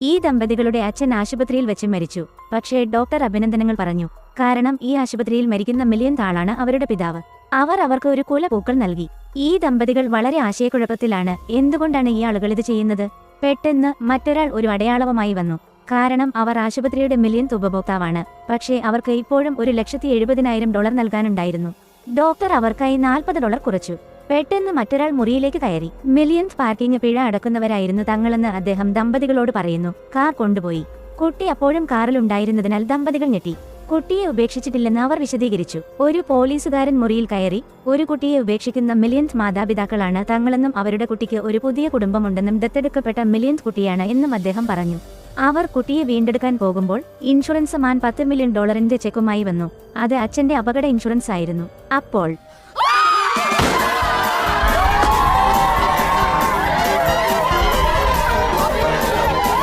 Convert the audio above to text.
ഈ ദമ്പതികളുടെ അച്ഛൻ ആശുപത്രിയിൽ വെച്ച് മരിച്ചു. പക്ഷേ ഡോക്ടർ അഭിനന്ദനങ്ങൾ പറഞ്ഞു. കാരണം ഈ ആശുപത്രിയിൽ മരിക്കുന്ന മില്യൺ ആളാണ് അവരുടെ പിതാവ്. അവർ അവർക്ക് ഒരു കുലപൂക്കൾ നൽകി. ഈ ദമ്പതികൾ വളരെ ആശയക്കുഴപ്പത്തിലാണ്. എന്തുകൊണ്ടാണ് ഈ ആളുകൾ ഇത് ചെയ്യുന്നത്? പെട്ടെന്ന് മറ്റൊരാൾ ഒരു അടയാളവുമായി വന്നു. കാരണം അവർ ആശുപത്രിയുടെ മില്യൺ ഉപഭോക്താവാണ്. പക്ഷേ അവർക്ക് ഇപ്പോഴും $1,70,000 നൽകാനുണ്ടായിരുന്നു. ഡോക്ടർ അവർക്കായി $40 കുറച്ചു. പെട്ടെന്ന് മറ്റൊരാൾ മുറിയിലേക്ക് കയറി. മില്യൺസ് പാർക്കിംഗ് പിഴ അടക്കുന്നവരായിരുന്നു തങ്ങളെന്ന് അദ്ദേഹം ദമ്പതികളോട് പറയുന്നു. കാർ കൊണ്ടുപോയി. കുട്ടി അപ്പോഴും കാറിലുണ്ടായിരുന്നതിനാൽ ദമ്പതികൾ ഞെട്ടി. കുട്ടിയെ ഉപേക്ഷിച്ചിട്ടില്ലെന്ന് അവർ വിശദീകരിച്ചു. ഒരു പോലീസുകാരൻ മുറിയിൽ കയറി. ഒരു കുട്ടിയെ ഉപേക്ഷിക്കുന്ന മില്യൺസ് മാതാപിതാക്കളാണ് തങ്ങളെന്നും അവരുടെ കുട്ടിക്ക് ഒരു പുതിയ കുടുംബമുണ്ടെന്നും ദത്തെടുക്കപ്പെട്ട മില്യൺസ് കുട്ടിയാണ് എന്നും അദ്ദേഹം പറഞ്ഞു. അവർ കുട്ടിയെ വീണ്ടെടുക്കാൻ പോകുമ്പോൾ ഇൻഷുറൻസ് മാൻ $10 മില്യൺ ചെക്കുമായി വന്നു. അത് അച്ഛന്റെ അപകട ഇൻഷുറൻസ് ആയിരുന്നു. അപ്പോൾ